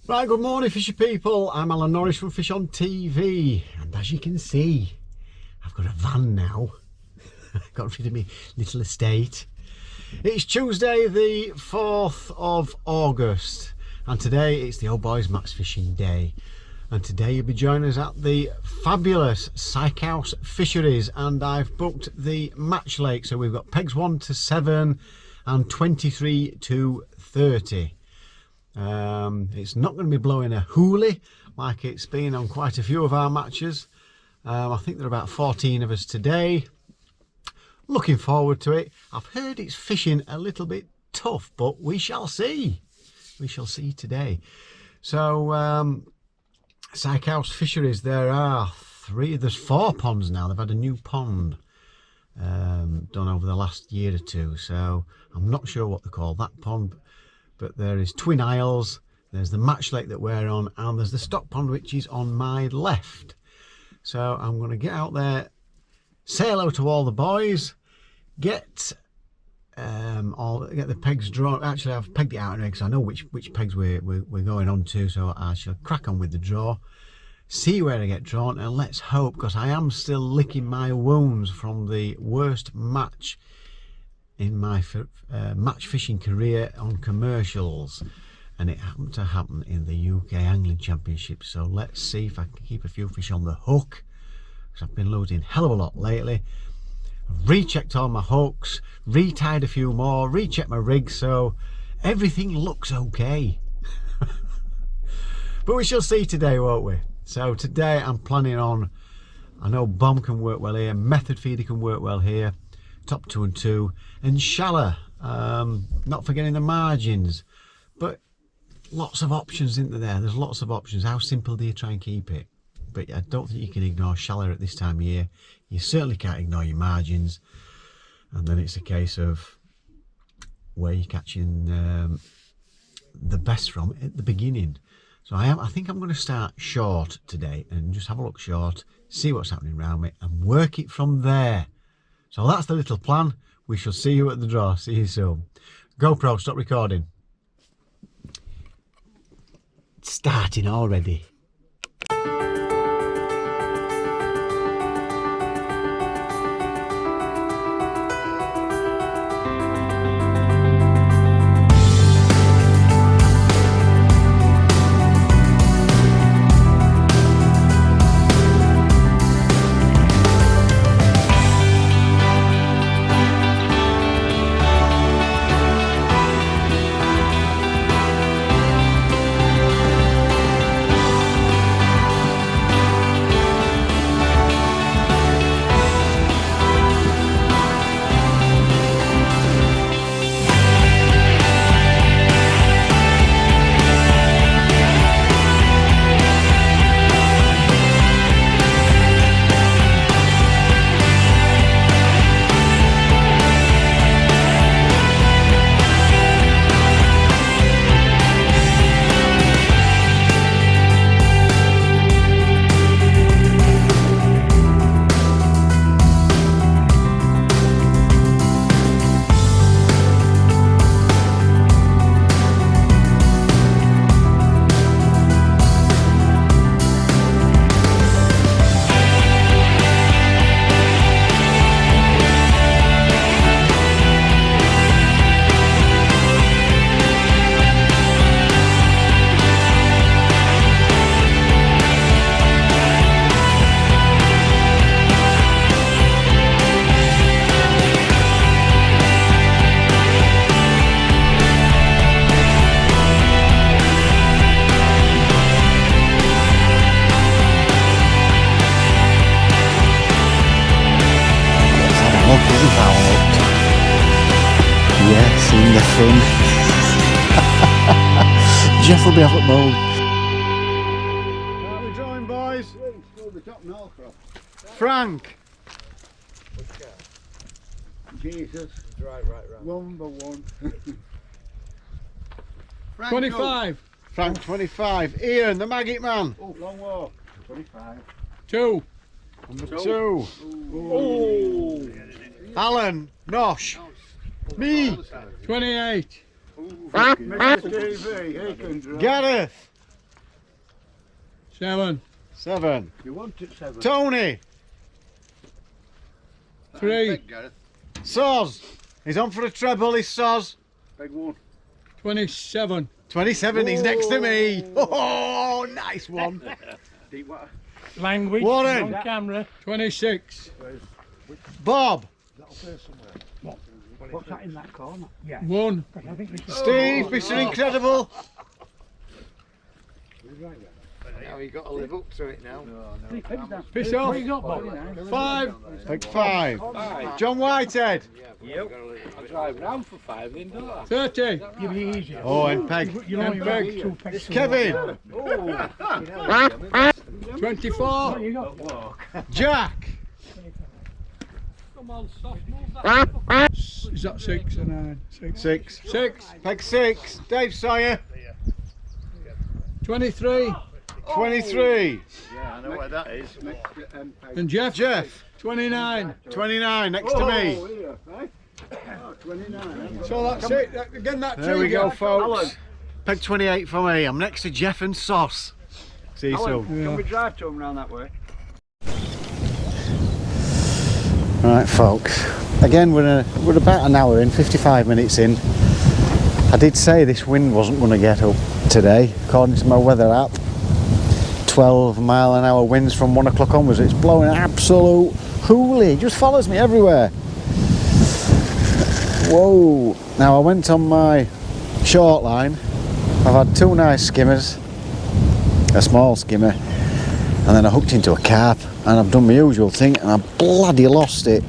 Right, good morning fishy people. I'm Alan Norris from FishOn TV, and as you can see, I've got a van now. Got rid of my little estate. It's Tuesday the 4th of August, and today it's the old boys match fishing day. And today you'll be joining us at the fabulous SYKEHOUSE fisheries, and I've booked the match lake, so we've got pegs 1 to 7 and 23 to 30. It's not going to be blowing a hoolie like it's been on quite a few of our matches. I think there are about 14 of us today. Looking forward to it. I've heard it's fishing a little bit tough, but we shall see. We shall see today. So SYKEHOUSE fisheries, there's 4 ponds now. They've had a new pond done over the last year or two, so I'm not sure what they call that pond. But there is Twin Isles, there's the match lake that we're on, and there's the stock pond which is on my left. So I'm going to get out there, say hello to all the boys, get the pegs drawn. Actually, I've pegged it out because I know which pegs we're going on to, so I shall crack on with the draw, see where I get drawn, and let's hope, because I am still licking my wounds from the worst match in my match fishing career on commercials, and it happened to happen in the UK Angling Championship. So let's see if I can keep a few fish on the hook, because I've been losing hell of a lot lately. I've rechecked all my hooks, retied a few more, rechecked my rig, so everything looks okay. But we shall see today, won't we? So today I'm planning on, I know bomb can work well here, method feeder can work well here, top 2 and 2, and shallow, not forgetting the margins, but lots of options into there's lots of options. How simple do you try and keep it? But I don't think you can ignore shallow at this time of year. You certainly can't ignore your margins, and then it's a case of where you're catching the best from at the beginning. So I think I'm going to start short today and just have a look short, see what's happening around me, and work it from there. So that's the little plan. We shall see you at the draw. See you soon. GoPro, stop recording. It's starting already. Yes, in the thing. Jeff will be off at mould. How are we drawing, boys? Frank. Jesus. Right. Number 1. 25. Frank 25. Ian, the Maggot Man. Oh, long walk. 25. 2. Number 2. Oh. Alan, Nosh. Me. 28. Mr. TV, he can draw. Gareth. 7. 7. You want it 7? Tony. 3. Soz. He's on for a treble, he's Soz. Big one. 27. 27, he's next to me. Oh, nice one. Deep water. Language Warren. on camera. 26. Bob. What's that in that corner? Yeah. 1. I think we should. Steve, Mr. Incredible. Now you got to live up to it now. Fish What off. you got, Bob? 5. Big 5. John Whitehead. I drive round for 5 then, don't I? 30. You'll be easier. Oh, and Peg. You know, And you Peg. have 2 pegs. Kevin. 24. You got Jack. Is that 6 or 9? 6. 6. 6. Peg 6. Dave Sawyer. 23. 23. Yeah, I know where that is. And Jeff. Jeff. 29. 29, next to me. Here, right? Oh, 29. So that's it. Again, that There we go, folks. Peg 28 for me. I'm next to Jeff and Sauce. See you soon. Can we drive to him round that way? Right, folks. Again, we're about an hour in, 55 minutes in. I did say this wind wasn't going to get up today, according to my weather app. 12-mile-an-hour winds from 1 o'clock onwards. It's blowing absolute hoolie. It just follows me everywhere. Whoa. Now, I went on my short line. I've had 2 nice skimmers, a small skimmer, and then I hooked into a carp, and I've done my usual thing, and I bloody lost it.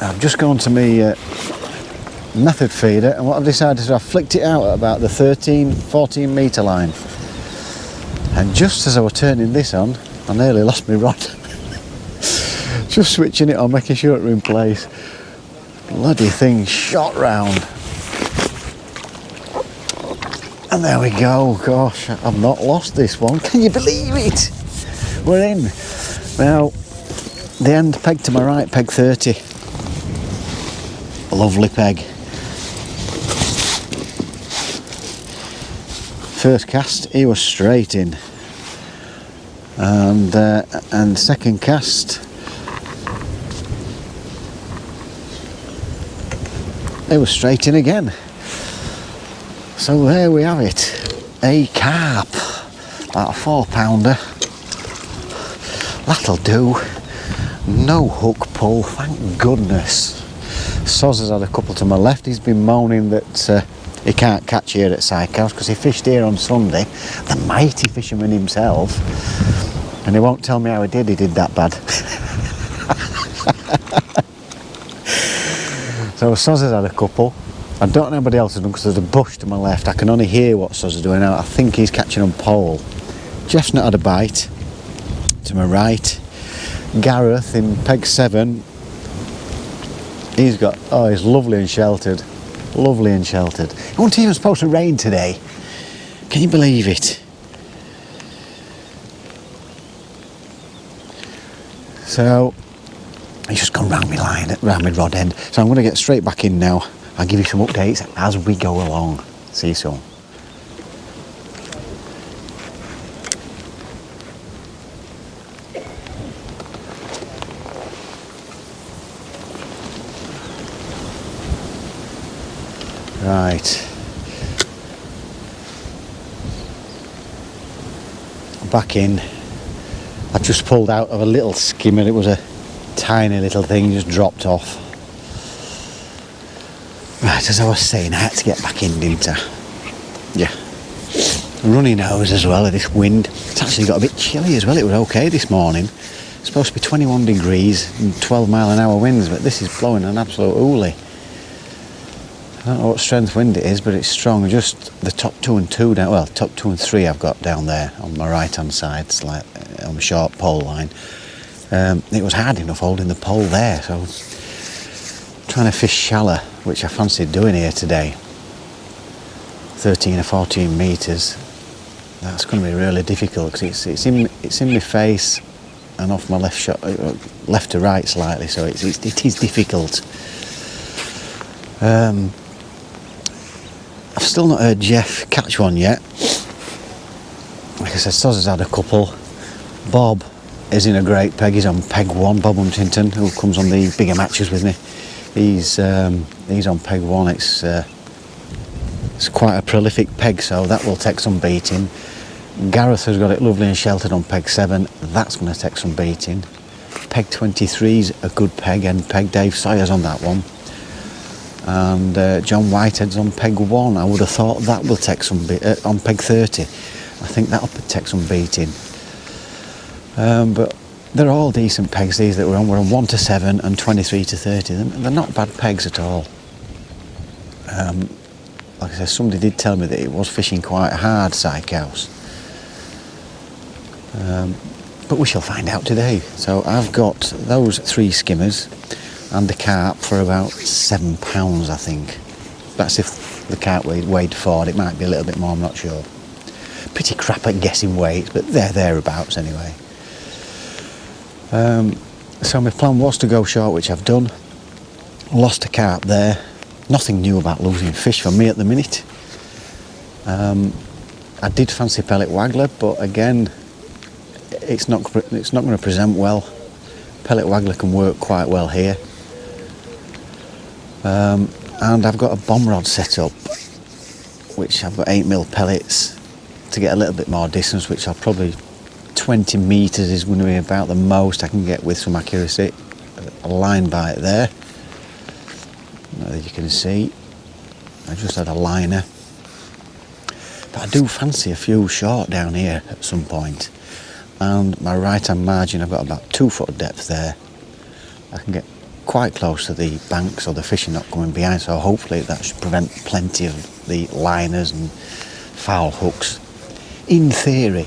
I've just gone to my method feeder, and what I've decided to do, I've flicked it out at about the 13-14 metre line, and just as I was turning this on, I nearly lost my rod. Just switching it on, making sure it were in place, bloody thing shot round, and there we go. Gosh, I've not lost this one. Can you believe it? We're in now. The end peg to my right, peg 30. Lovely peg. First cast, he was straight in, and second cast, he was straight in again. So there we have it, a carp, about a 4-pounder. That'll do. No hook pull, thank goodness. Soz has had a couple to my left. He's been moaning that he can't catch here at SYKEHOUSE because he fished here on Sunday, the mighty fisherman himself, and he won't tell me how he did that bad. So Soz has had a couple. I don't know anybody else has done because there's a bush to my left. I can only hear what Soz is doing now. I think he's catching on pole. Jeff's not had a bite. To my right, Gareth in peg 7. He's got, oh, he's lovely and sheltered. Lovely and sheltered. It wasn't even supposed to rain today. Can you believe it? So, he's just gone round my line, round my rod end. So I'm going to get straight back in now. I'll give you some updates as we go along. See you soon. Right, back in. I've just pulled out of a little skimmer. It was a tiny little thing, just dropped off. Right, as I was saying, I had to get back in, didn't I? Yeah. Runny nose as well of this wind. It's actually got a bit chilly as well. It was okay this morning. It's supposed to be 21 degrees and 12-mile-an-hour winds, but this is blowing an absolute hoolie. I don't know what strength wind it is, but it's strong. Just the top 2 and 2 down, well, top 2 and 3 I've got down there on my right hand side, on the short pole line. It was hard enough holding the pole there, so trying to fish shallow, which I fancied doing here today, 13 or 14 metres, that's going to be really difficult because it's in my face and off my left to right slightly, so it is difficult. I've still not heard Jeff catch one yet. I said, Soz has had a couple. Bob is in a great peg. He's on peg 1. Bob Huntington, who comes on the bigger matches with me. He's on peg 1. It's quite a prolific peg, so that will take some beating. Gareth has got it lovely and sheltered on peg 7. That's going to take some beating. Peg 23's a good peg, and peg. Dave Sawyer's on that one. And John Whitehead's on peg 1. I would have thought that will take some on peg 30. I think that'll take some beating. But they're all decent pegs, these that we're on. We're on 1 to 7 and 23 to 30. They're not bad pegs at all. Like I said, somebody did tell me that it was fishing quite hard, SYKEHOUSE. But we shall find out today. So I've got those 3 skimmers and the carp for about £7, I think. That's if the carp weighed 4. It might be a little bit more, I'm not sure. Pretty crap at guessing weights, but they're thereabouts anyway. So my plan was to go short, which I've done. Lost a carp there. Nothing new about losing fish for me at the minute. I did fancy pellet waggler, but again, it's not going to present well. Pellet waggler can work quite well here. And I've got a bomb rod set up, which I've got 8mm pellets to get a little bit more distance, which I'll probably 20 metres is going to be about the most I can get with some accuracy. A line bite there. As you can see, I just had a liner. But I do fancy a few short down here at some point. And my right hand margin, I've got about 2 foot of depth there. I can get quite close to the bank, so the fish are not coming behind, so hopefully that should prevent plenty of the liners and foul hooks. In theory,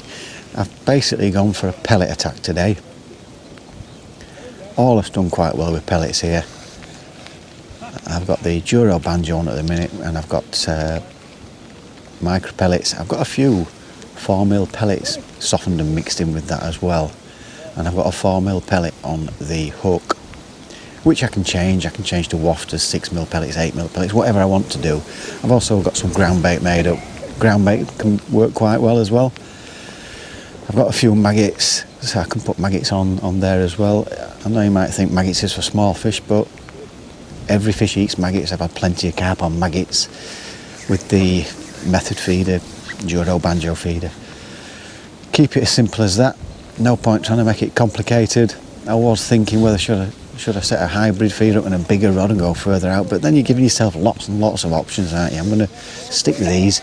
I've basically gone for a pellet attack today. All have done quite well with pellets here. I've got the Duro Banjo on at the minute, and I've got micro pellets. I've got a few 4mm pellets softened and mixed in with that as well. And I've got a 4mm pellet on the hook, which I can change. I can change to wafters, 6mm pellets, 8mm pellets, whatever I want to do. I've also got some ground bait made up. Ground bait can work quite well as well. I've got a few maggots, so I can put maggots on there as well. I know you might think maggots is for small fish, but every fish eats maggots. I've had plenty of carp on maggots with the method feeder, Duro Banjo feeder. Keep it as simple as that. No point trying to make it complicated. I was thinking whether should I set a hybrid feeder up and a bigger rod and go further out, but then you're giving yourself lots and lots of options, aren't you? I'm going to stick with these,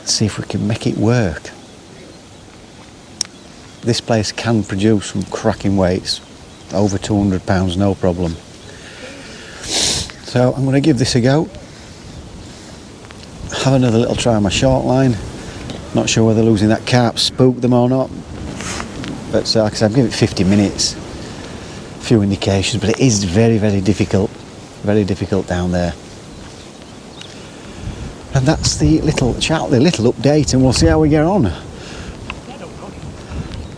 see if we can make it work. This place can produce some cracking weights, over 200 pounds, no problem. So I'm going to give this a go. Have another little try on my short line. Not sure whether losing that carp spooked them or not. But like I said, I've given it 50 minutes. A few indications, but it is very, very difficult. Very difficult down there. And that's the little chat, the little update, and we'll see how we get on.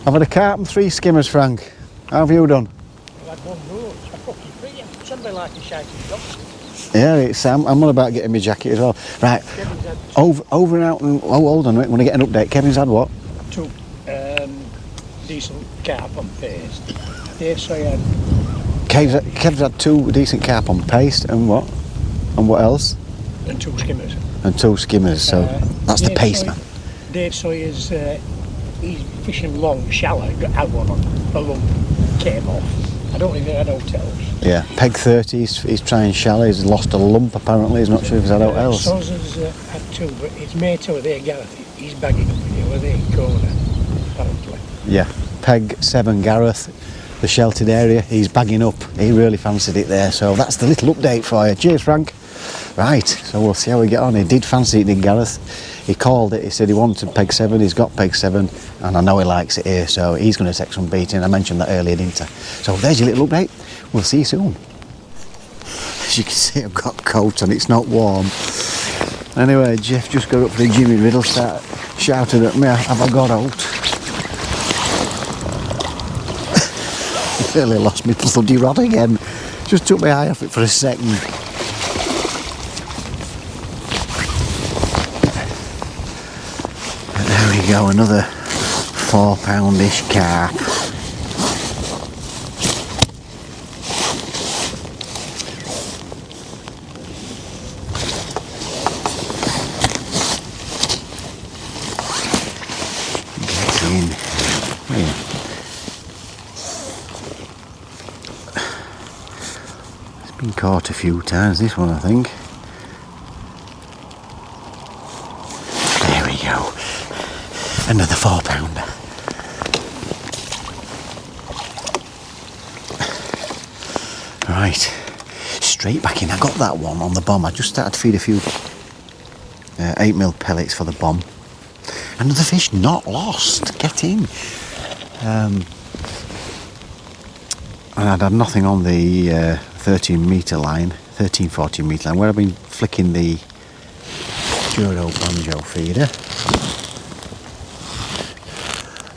I've had a carp and 3 skimmers, Frank. How have you done? I've had 1 roach. I fucking free. Somebody like a shouting dog. Yeah, it's, I'm all about getting my jacket as well. Right, over and out, and oh, hold on a minute, when I get an update. Kevin's had what? 2 decent carp on paste. Dave Sawyer. Kev's had 2 decent carp on paste, and what? And what else? And 2 skimmers. And 2 skimmers, so that's the paste, man. Dave Sawyer's, he's fishing long, shallow, had one on, a lump came off. I don't even had hotels. Yeah, peg 30, he's trying shallow, he's lost a lump apparently, he's not sure if he's had out else. Soz has had 2, but his mate over there, Gareth, he's bagging up with you, over there in corner, apparently. Yeah, peg 7 Gareth, the sheltered area, he's bagging up, he really fancied it there, so that's the little update for you. Cheers, Frank. Right, so we'll see how we get on. He did fancy it, did Gareth. He called it, he said he wanted peg 7, he's got peg 7, and I know he likes it here, so he's going to take some beating. I mentioned that earlier, didn't I? So there's your little update. We'll see you soon. As you can see, I've got a coat and it's not warm. Anyway, Jeff just got up for the Jimmy Riddle, started shouting at me, have I got out? Nearly lost my bloody rod again. Just took my eye off it for a second. There we go, another 4-poundish carp. Get in. Yeah. It's been caught a few times, this one I think. There we go. Another 4-pounder. Right, straight back in. I got that one on the bomb. I just started to feed a few 8mm pellets for the bomb. Another fish not lost. Get in. And I'd had nothing on the 13-metre line, 14 metre line, where I've been flicking the Duro banjo feeder.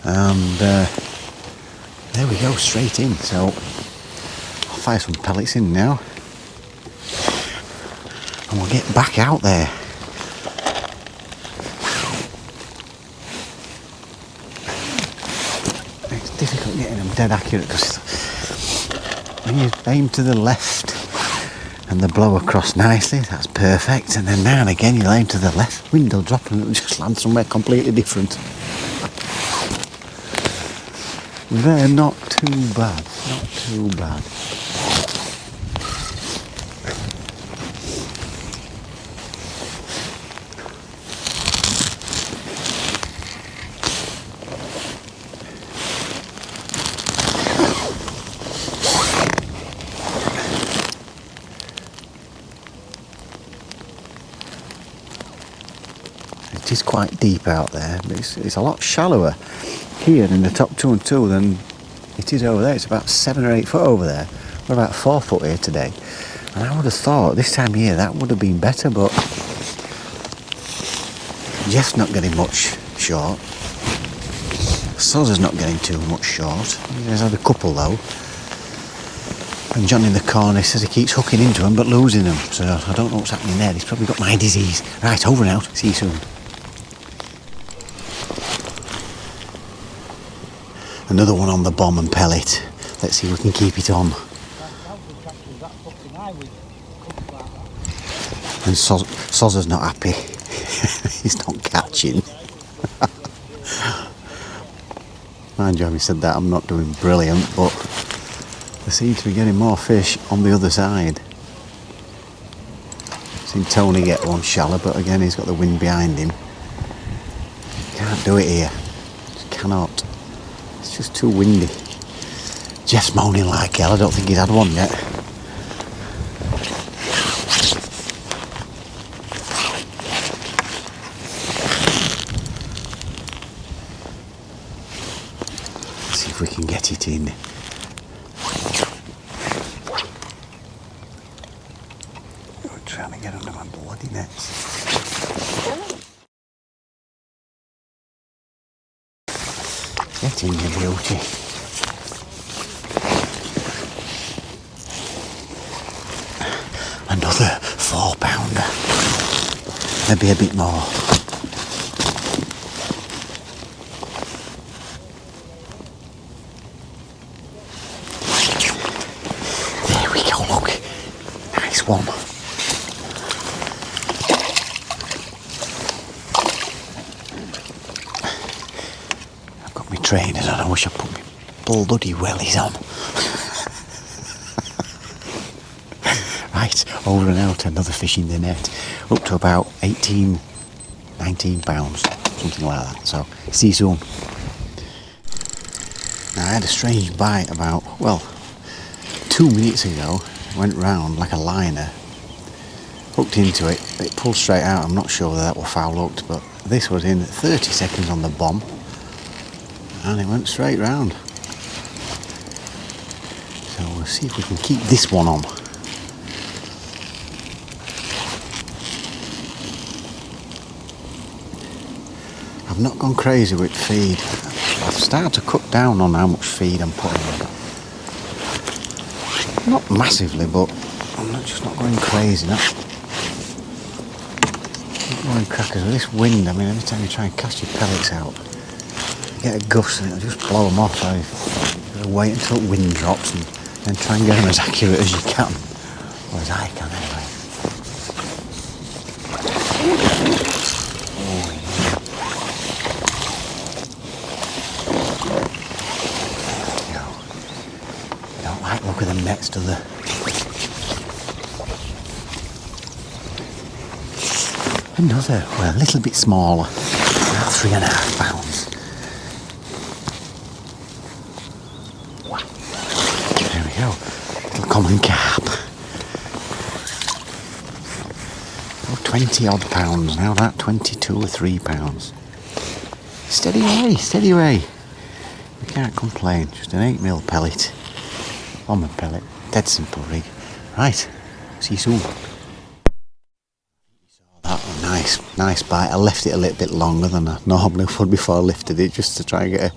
And there we go, straight in. So I'll fire some pellets in now and we'll get back out there. It's difficult getting them dead accurate because when you aim to the left and the blow across nicely, that's perfect, and then now and again you'll aim to the left, wind will drop and it'll just land somewhere completely different. They're not too bad, not too bad. It is quite deep out there, but it's a lot shallower here in the top 2 and 2 than it is over there. It's about 7 or 8 foot over there. We're about 4 foot here today, and I would have thought this time of year that would have been better, but Jeff's not getting much short. Sozer's not getting too much short. He's had a couple though, and John in the corner says he keeps hooking into them but losing them, so I don't know what's happening there. He's probably got my disease. Right, over and out. See you soon. Another one on the bomb and pellet. Let's see if we can keep it on. And Sozer's not happy. He's not catching. Mind you, having said that, I'm not doing brilliant, but there seems to be getting more fish on the other side. Seen Tony get one shallow, but again he's got the wind behind him. Can't do it here. Just cannot. It's just too windy. Jeff's moaning like hell. I don't think he's had one yet. Let's see if we can get it in. I'm trying to get under my bloody nets. Get in, you beauty. Another 4-pounder. Maybe a bit more. There we go, look. Nice one. Trainers on. I wish I put my bloody wellies on. Right, over and out, another fish in the net. Up to about 18, 19 pounds, something like that. So, see you soon. Now, I had a strange bite about, well, 2 minutes ago. Went round like a liner. Hooked into it, it pulled straight out. I'm not sure whether that was foul hooked, but this was in 30 seconds on the bomb. And it went straight round. So we'll see if we can keep this one on. I've not gone crazy with feed. I've started to cut down on how much feed I'm putting in. Not massively, but I'm just not going crazy. Not Morning crackers, with this wind, I mean, every time you try and cast your pellets out, you get a gust and it'll just blow them off. So you've got to wait until the wind drops and then try and get them as accurate as you can. Or as I can, anyway. Oh, yeah. There we go. I don't like the look of them nets, do they? Another, well, a little bit smaller, about 3.5 pounds. Wow. There we go, little common carp. Oh, 20 odd pounds now, that 22 or 3 pounds. Steady away, steady away. We can't complain, just an 8mm pellet. Almond pellet, dead simple rig. Right, see you soon. Nice bite. I left it a little bit longer than I normally would before I lifted it, just to try and get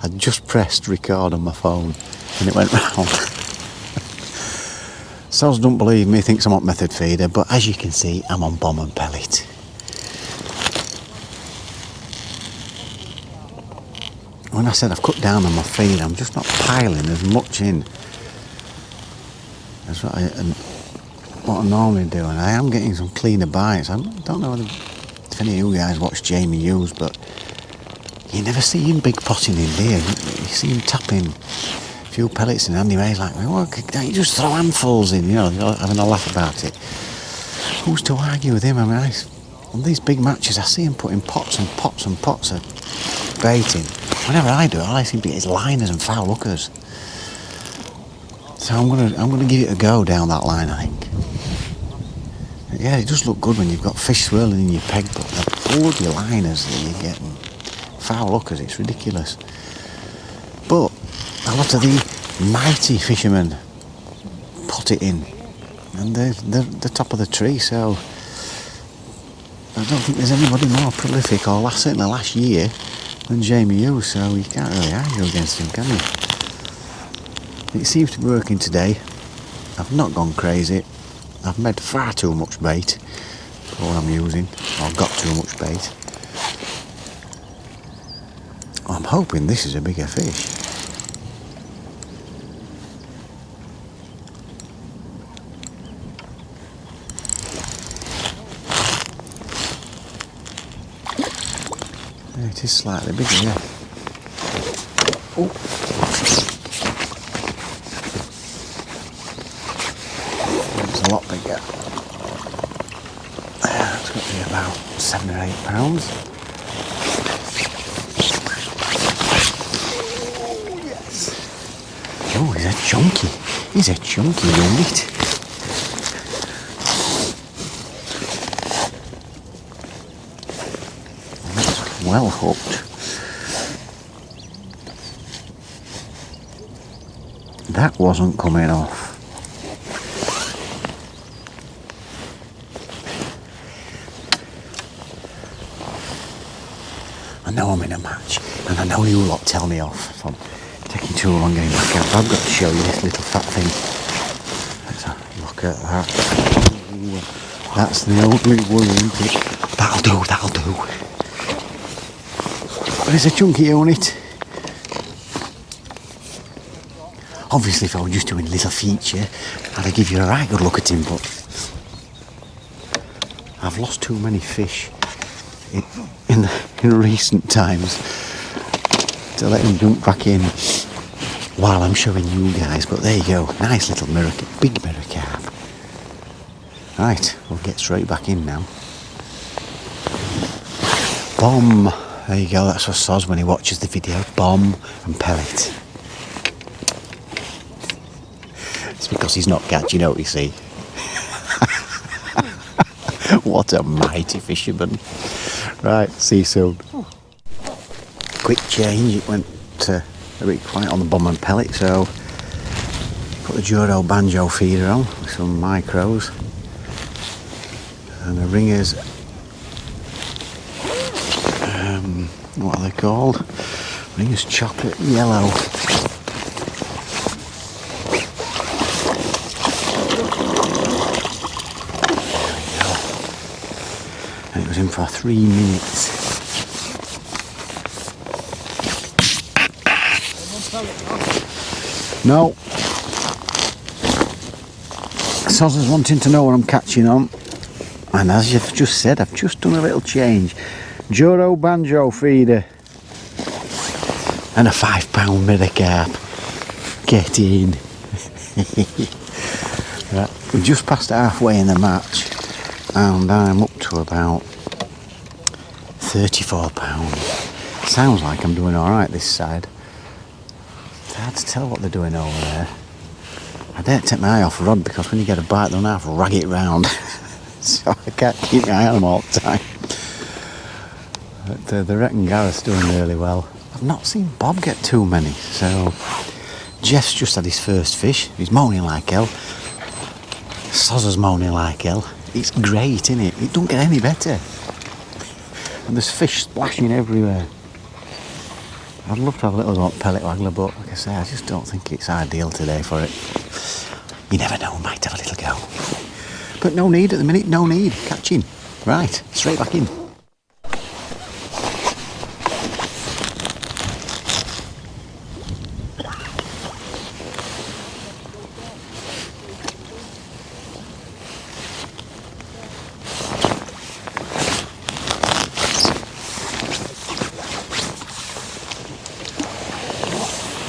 I just pressed record on my phone and it went round. Soz don't believe me, thinks I'm on method feeder, but as you can see, I'm on bomb and pellet. When I said I've cut down on my feed, I'm just not piling as much in as what I normally do, and I am getting some cleaner bites. I don't know if any of you guys watch Jamie Hughes, but you never see him big potting in there. You see him tapping a few pellets in handy ways like, well, can't you just throw handfuls in, you know, having a laugh about it. Who's to argue with him? I mean, on these big matches, I see him putting pots and pots and pots of bait in. Whenever I do it, all I seem to get is liners and foul hookers. So I'm gonna give it a go down that line, I think. Yeah, it does look good when you've got fish swirling in your peg, but the bloody liners that you're getting, foul hookers, it's ridiculous. But a lot of the mighty fishermen pot it in, and they're the top of the tree, so I don't think there's anybody more prolific, or certainly last year, than Jamie Hughes, so you can't really argue against him, can you? It seems to be working today. I've not gone crazy. I've made far too much bait for what I'm using, or got too much bait. I'm hoping this is a bigger fish. It is slightly bigger, yeah. Oh. A lot bigger. It's got to be about 7 or 8 pounds. Oh, yes. Oh, he's a chunky. He's a chunky unit. That's well hooked. That wasn't coming off. I know I'm in a match, and I know you lot tell me off if I'm taking too long getting back out. I've got to show you this little fat thing. Let's have a look at that. Ooh, that's the only one, isn't it? That'll do, that'll do. But it's a chunky unit. Obviously, if I were just doing a little feature, I'd give you a right good look at him, but I've lost too many fish in recent times to let him jump back in while I'm showing you guys. But there you go, nice little big mirror carp. Right, we'll get straight back in now. Bomb. There you go, that's for Soz when he watches the video. Bomb and pellet. It's because he's not catching out, you see. What a mighty fisherman. Right, see you soon. Quick change, it went a bit quiet on the bomb and pellet, so put the Juro banjo feeder on with some micros. And the ringers, what are they called? Ringers chocolate yellow. him for 3 minutes. No. Sozer's wanting to know what I'm catching on. And as you've just said, I've just done a little change. Joro banjo feeder. And a £5 metacarp. Get in. Right, we're just past halfway in the match. And I'm up to about £34. Sounds like I'm doing alright this side. It's hard to tell what they're doing over there. I don't take my eye off rod because when you get a bite they'll have to rag it round. So I can't keep my eye on them all the time. But they reckon Gareth's doing really well. I've not seen Bob get too many, so Jeff's just had his first fish. He's moaning like hell. Sozer's moaning like hell. It's great, isn't it? It don't get any better. And there's fish splashing everywhere. I'd love to have a little pellet waggler, but like I say, I just don't think it's ideal today for it. You never know, might have a little go. But no need at the minute, no need. Catching. Right, straight back in.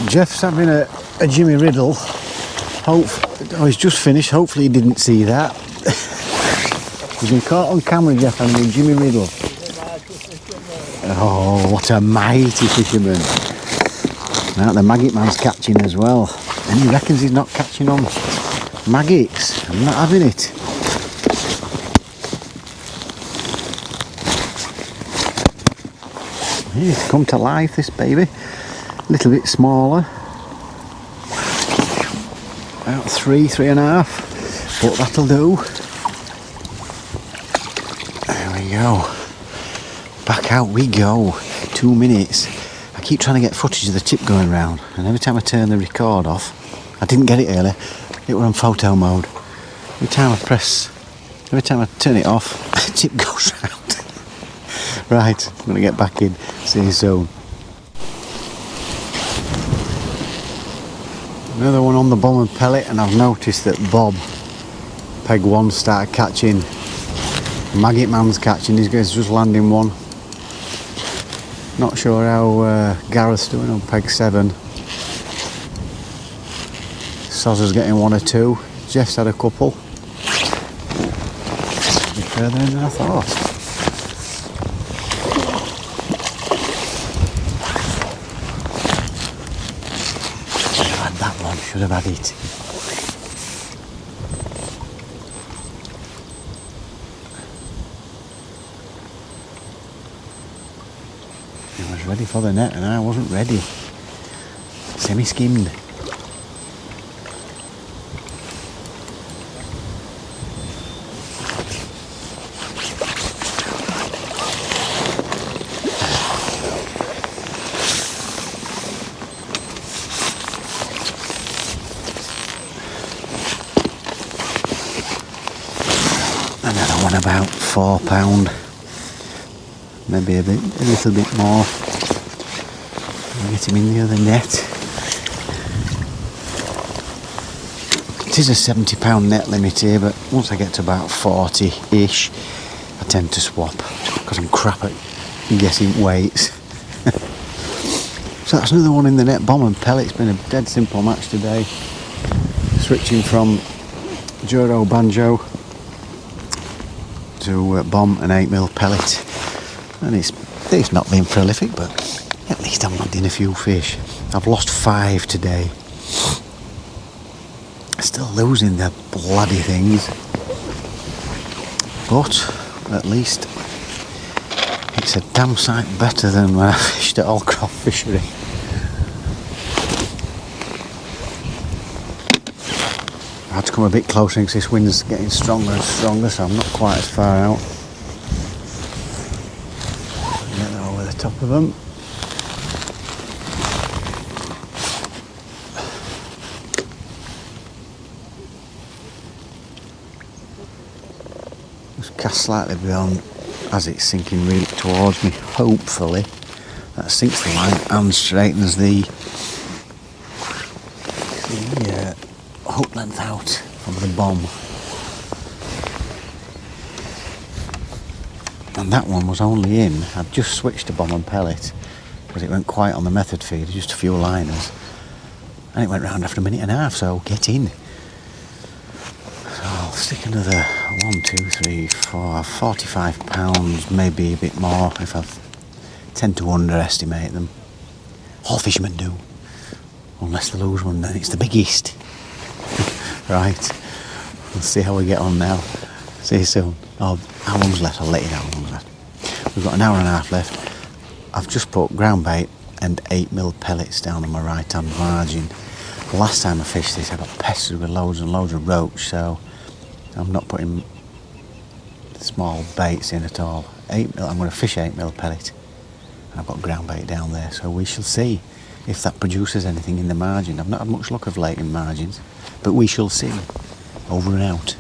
Jeff's having a Jimmy Riddle. He's just finished. Hopefully he didn't see that. He's been caught on camera, Jeff, having a Jimmy Riddle. Oh, what a mighty fisherman. Now the maggot man's catching as well. And he reckons he's not catching on maggots. I'm not having it. He's come to life, this baby. A little bit smaller, about 3.5, but that'll do. There we go, back out we go. 2 minutes. I keep trying to get footage of the tip going round, and every time I turn the record off, I didn't get it earlier, it was on photo mode. Every time I turn it off, the tip goes round. Right, I'm going to get back in, see you soon. Another one on the bomb and pellet, and I've noticed that Bob, peg 1, started catching. Maggot man's catching, these guys just landing one. Not sure how Gareth's doing on peg 7. Sozer's getting 1 or 2. Jeff's had a couple. A bit further in than I thought. Should have had it. He was ready for the net and I wasn't ready. Semi-skimmed. Another one about £4, maybe a little bit more. I'll get him in the other net. It is a £70 net limit here, but once I get to about 40-ish, I tend to swap because I'm crap at guessing weights. So that's another one in the net, bomb and pellet. It's been a dead simple match today. Switching from Joro banjo to bomb and 8mm pellet, and it's not been prolific, but at least I'm landing a few fish. I've lost 5 today. Still losing the bloody things, but at least it's a damn sight better than when I fished at Allcroft Fishery. I had to come a bit closer because this wind's getting stronger and stronger, so I'm not quite as far out. Get that over the top of them. Just cast slightly beyond as it's sinking really towards me, hopefully that sinks the line and straightens the hook length out of the bomb. And that one was only in, I'd just switched to bomb and pellet because it went quiet on the method feeder, just a few liners, and it went round after a minute and a half, so get in. So I'll stick another 1, 2, 3, 4, 45 pounds, maybe a bit more if I tend to underestimate them. All fishermen do, unless they lose one, then it's the biggest. Right, we'll see how we get on now. See you soon. Oh, how long's left? I'll let you know how long's left. We've got an hour and a half left. I've just put ground bait and 8mm pellets down on my right hand margin. The last time I fished this I got pestered with loads and loads of roach, so I'm not putting small baits in at all. 8mm, I'm going to fish 8mm pellet. And I've got ground bait down there, so we shall see if that produces anything in the margin. I've not had much luck of late in margins, but we shall see. Over and out.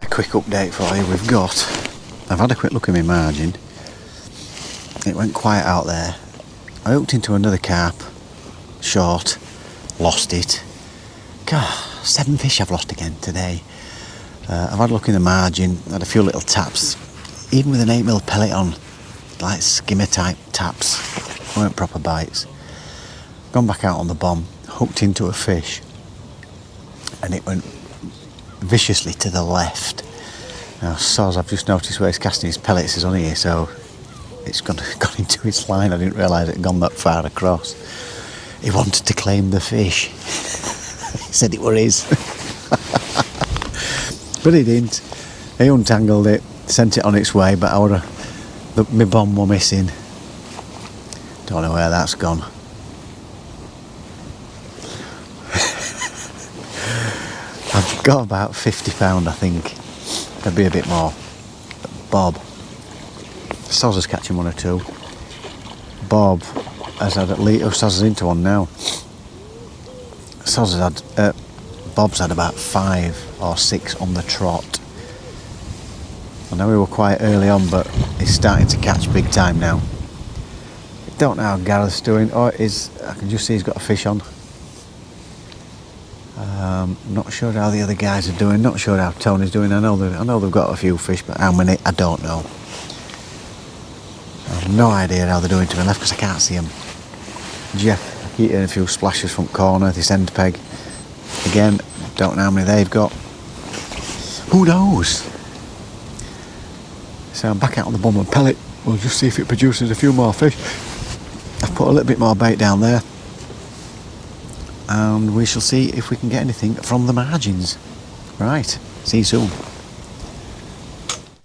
A quick update for you. I've had a quick look at my margin. It went quiet out there. I hooked into another carp, short, lost it. God, 7 fish I've lost again today. I've had a look in the margin, had a few little taps, even with an 8mm pellet on, like skimmer type taps, weren't proper bites. Gone back out on the bomb, hooked into a fish, and it went viciously to the left. Now, Soz, I've just noticed where he's casting his pellets is on here, so it's gone into its line. I didn't realise it had gone that far across. He wanted to claim the fish. He said it were his. But he didn't. He untangled it, sent it on its way, but my bomb were missing. Don't know where that's gone. I've got about £50, I think. There'd be a bit more. Bob. Soz is catching 1 or 2. Bob has had at least... Oh, Soz is into one now. Soz has had... Bob's had about 5 or 6 on the trot. I know we were quite early on, but he's starting to catch big time now. Don't know how Gareth's doing. Oh, I can just see he's got a fish on. Not sure how the other guys are doing. Not sure how Tony's doing. I know they've got a few fish, but how many, I don't know. I have no idea how they're doing to my left because I can't see them. Jeff, I keep hearing a few splashes front corner, this end peg. Again, don't know how many they've got. Who knows? So I'm back out on the bomb and pellet. We'll just see if it produces a few more fish. I've put a little bit more bait down there. And we shall see if we can get anything from the margins. Right, see you soon.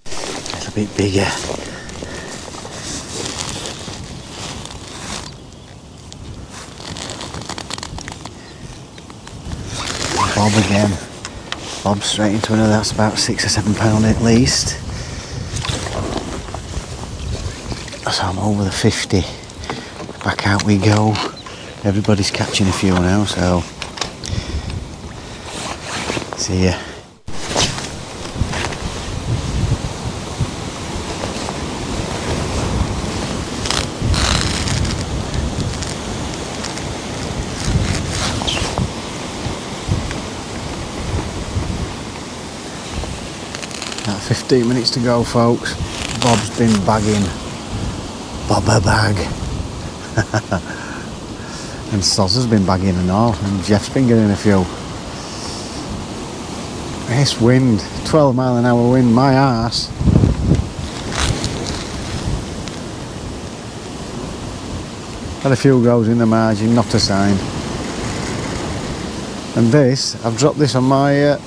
A little bit bigger. Bob again. Bob straight into another, that's about £6 or £7 at least. So I'm over the 50. Back out we go. Everybody's catching a few now, so see ya. About 15 minutes to go, folks. Bob's been bagging. Bob a bag. And Soz has been bagging and all, and Jeff's been getting a few. This wind, 12 mile an hour wind, my arse. Had a few goes in the margin, not a sign. And this, I've dropped this on my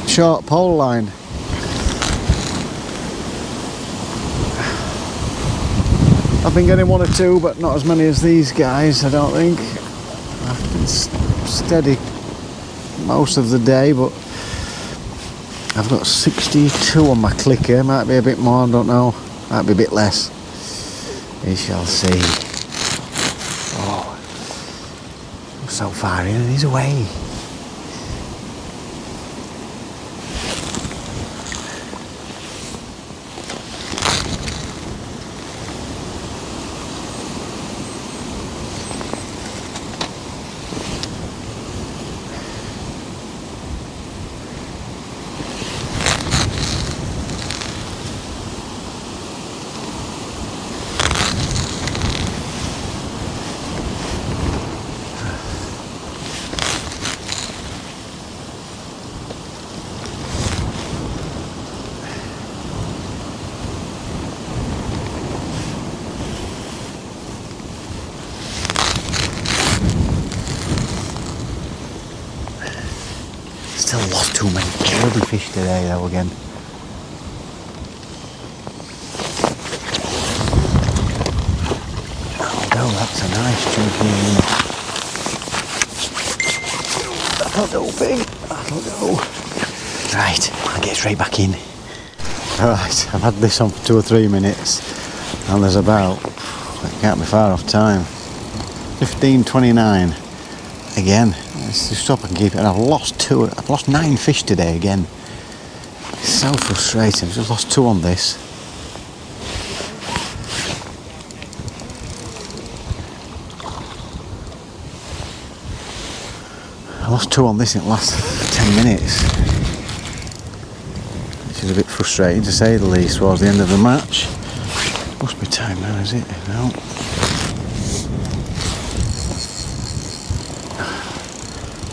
short pole line. I've been getting 1 or 2, but not as many as these guys, I don't think. I've been steady most of the day, but I've got 62 on my clicker. Might be a bit more, I don't know. Might be a bit less. We shall see. Oh, I'm so far in and he's away. plenty of fish today though again. Oh, that's a nice chunky one. That'll go big. That'll go. Right, I'll get straight back in. Alright, I've had this on for 2 or 3 minutes and there's about, it can't be far off time, 15:29 again. Let's just stop and keep it. And I've lost 9 fish today again. It's so frustrating. I've just lost 2 on this. I lost 2 on this in the last 10 minutes. Which is a bit frustrating to say the least towards the end of the match. Must be time now, is it? No.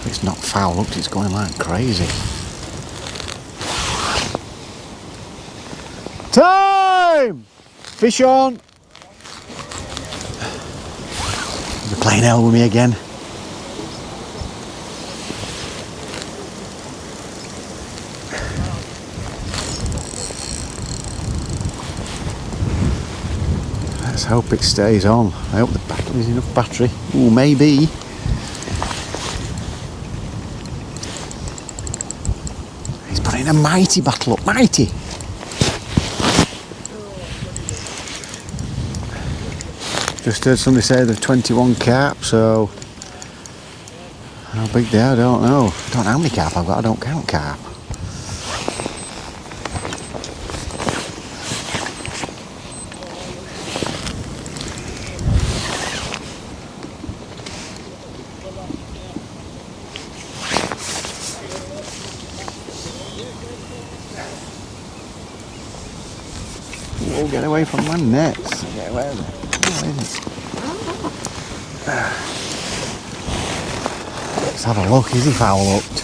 It's not foul, look, it's going like crazy. Time! Fish on! They're playing hell with me again. Let's hope it stays on. I hope the battery's enough battery. Ooh, maybe. He's putting a mighty battle up, mighty. Just heard somebody say there's 21 carp, so how big they are, I don't know. I don't know how many carp I've got, I don't count carp. Oh, get away from my nets. Get away there. Let's have a look. Is he foul hooked?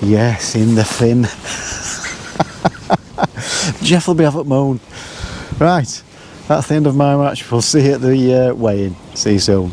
Yes, in the fin. Jeff will be off at Moan. Right, that's the end of my match. We'll see you at the weigh-in. See you soon.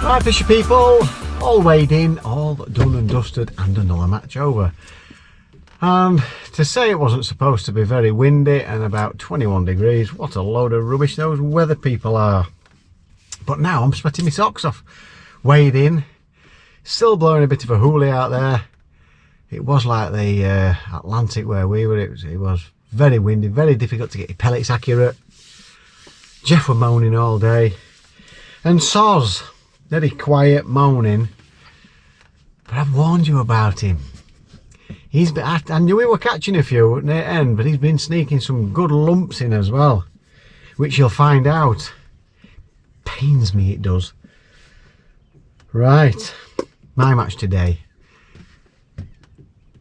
Right, fisher people, all weighed in, all done and dusted, and another match over. And to say it wasn't supposed to be very windy and about 21 degrees, what a load of rubbish those weather people are. But now I'm sweating my socks off. Weighed in, still blowing a bit of a hoolie out there. It was like the Atlantic where we were, it was very windy, very difficult to get your pellets accurate. Jeff were moaning all day. And Soz, very quiet moaning, but I've warned you about him. I knew we were catching a few near end, but he's been sneaking some good lumps in as well, which you'll find out. Pains me, it does. Right, my match today.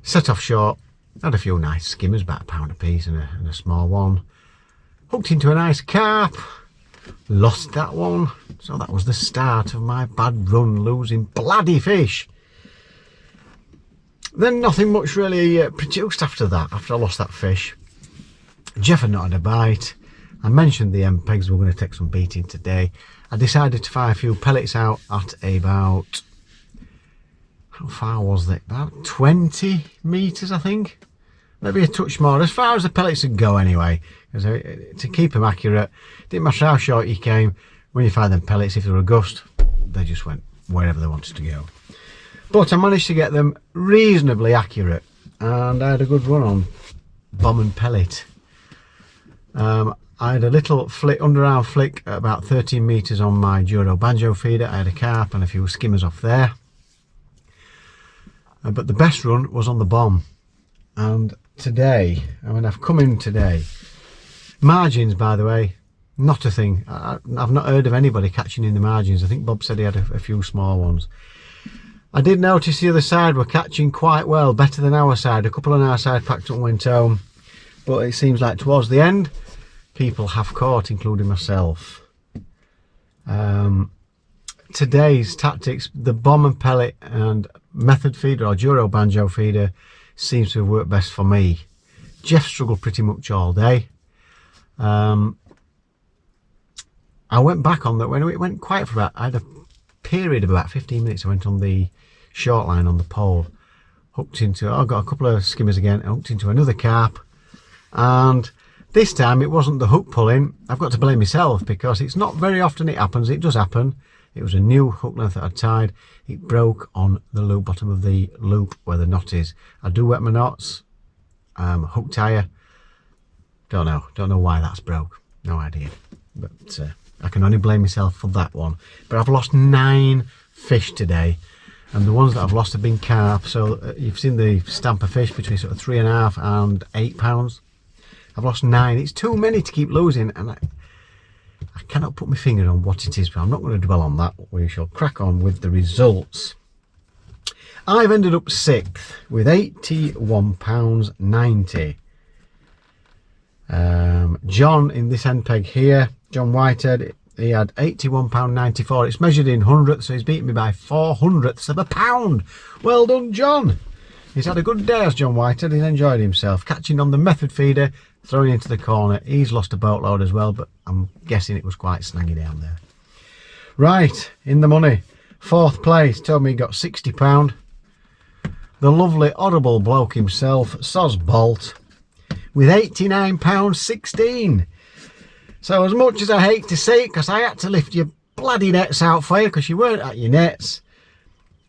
Set off short, had a few nice skimmers, about £1 a piece, and a small one. Hooked into a nice carp, lost that one, so that was the start of my bad run, losing bloody fish. Then nothing much really produced after that, after I lost that fish. Jeff had not had a bite. I mentioned the end pegs were going to take some beating today. I decided to fire a few pellets out at about, how far was it? About 20 metres, I think. Maybe a touch more, as far as the pellets would go anyway. Because to keep them accurate, didn't matter how short you came, when you fire them pellets, if they were a gust, they just went wherever they wanted to go. But I managed to get them reasonably accurate, and I had a good run on bomb and pellet. I had a little flick, underarm flick at about 13 metres on my Duro banjo feeder. I had a carp and a few skimmers off there. But the best run was on the bomb. And today, I mean, I've come in today. Margins, by the way, not a thing. I've not heard of anybody catching in the margins. I think Bob said he had a few small ones. I did notice the other side were catching quite well, better than our side. A couple on our side packed up and went home. But it seems like towards the end, people have caught, including myself. Today's tactics, the bomb and pellet and method feeder or Duro banjo feeder seems to have worked best for me. Jeff struggled pretty much all day. I went back on that when it went quiet for about, I had a period of about 15 minutes. I went on the short line on the pole, hooked into, I got a couple of skimmers again, hooked into another carp, and this time it wasn't the hook pulling. I've got to blame myself, because it's not very often it happens. It does happen. It was a new hook length that I'd tied. It broke on the loop, bottom of the loop where the knot is. I do wet my knots, hook tire. Don't know why that's broke. No idea. But I can only blame myself for that one. But I've lost 9 fish today, and the ones that I've lost have been carp. So you've seen the stamp of fish between sort of 3.5 and 8 pounds. I've lost 9. It's too many to keep losing, and I cannot put my finger on what it is, but I'm not going to dwell on that. We shall crack on with the results. I've ended up 6th with £81.90. John in this end peg here, John Whitehead, he had £81.94. It's measured in hundredths, so he's beaten me by 400ths of a pound. Well done, John. He's had a good day, as John Whitehead. He's enjoyed himself, catching on the method feeder, throwing into the corner. He's lost a boatload as well, but I'm guessing it was quite snaggy down there. Right, in the money, 4th place, told me he got £60. The lovely, audible bloke himself, Soz Bolt, with £89.16. So as much as I hate to say it, because I had to lift your bloody nets out for you, because you weren't at your nets,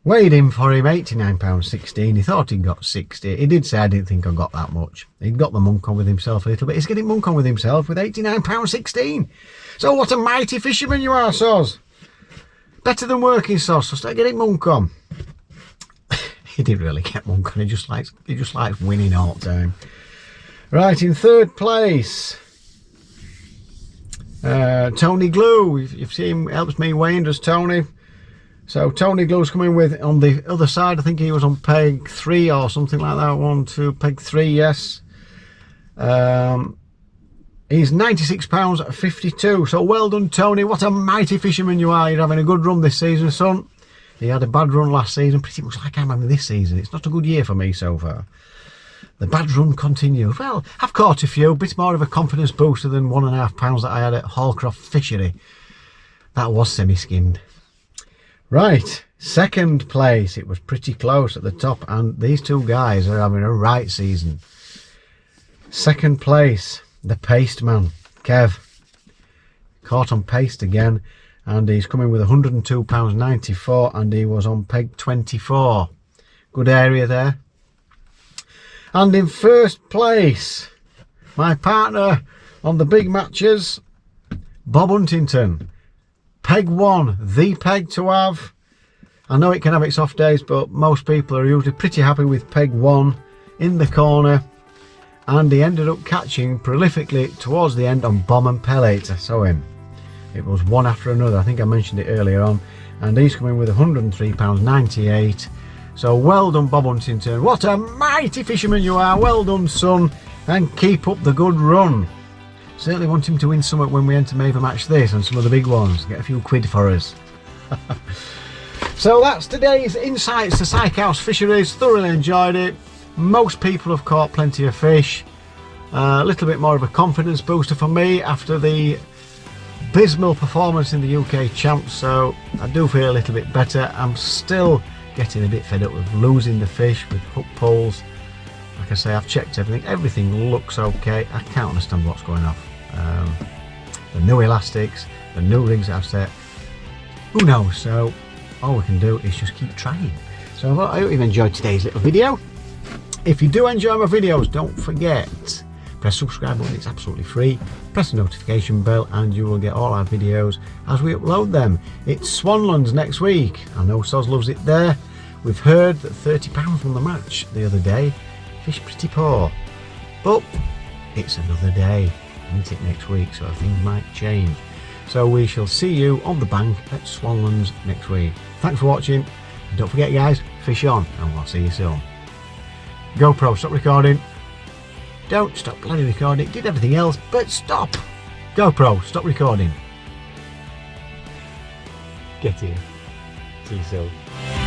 weighed in for him, £89.16. He thought he'd got 60. He did say, I didn't think I got that much. He'd got the monk on with himself a little bit. He's getting monk on with himself with £89.16. So what a mighty fisherman you are, Soz. Better than working, Soz, so start getting monk on. He didn't really get monk on, he just likes winning all the time. Right, in 3rd place, Tony Glue. You've seen, helps me weigh in, does Tony. So Tony Glue's coming with, on the other side, I think he was on peg 3 or something like that. 1, 2, peg 3, yes. He's £96.52. So well done, Tony. What a mighty fisherman you are. You're having a good run this season, son. He had a bad run last season, pretty much like I'm having this season. It's not a good year for me so far. The bad run continues. Well, I've caught a few, bit more of a confidence booster than £1.5 that I had at Hallcroft Fishery. That was semi-skimmed. Right, 2nd place. It was pretty close at the top, and these two guys are having a right season. 2nd place, the paste man, Kev. Caught on paste again, and he's coming with £102.94, and he was on peg 24. Good area there. And in 1st place, my partner on the big matches, Bob Huntington. Peg 1, the peg to have. I know it can have its off days, but most people are usually pretty happy with peg 1. in the corner, and he ended up catching prolifically towards the end on bomb and pellet. I saw him. It was one after another. I think I mentioned it earlier on, and he's coming with £103.98. So well done, Bob Huntington. What a mighty fisherman you are. Well done, son, and keep up the good run. Certainly want him to win something when we enter Maver Match this and some of the big ones. Get a few quid for us. So that's today's insights to SYKEHOUSE fisheries. Thoroughly enjoyed it. Most people have caught plenty of fish. A little bit more of a confidence booster for me after the abysmal performance in the UK Champs, so I do feel a little bit better. I'm still getting a bit fed up with losing the fish with hook pulls. Like I say, I've checked everything looks okay. I can't understand what's going off. The new elastics, the new rigs I've set, who knows? So all we can do is just keep trying. So I hope you've enjoyed today's little video. If you do enjoy my videos, don't forget, press subscribe button, it's absolutely free. Press the notification bell and you will get all our videos as we upload them. It's Swanlands next week. I know Soz loves it there. We've heard that £30 won the match the other day. Fish pretty poor, but it's another day, isn't it, next week, so things might change. So we shall see you on the bank at Swanlands next week. Thanks for watching, and don't forget guys, fish on, and we'll see you soon. GoPro, stop recording. Don't stop bloody recording. Did everything else, but stop. GoPro, stop recording. Get in. See you soon.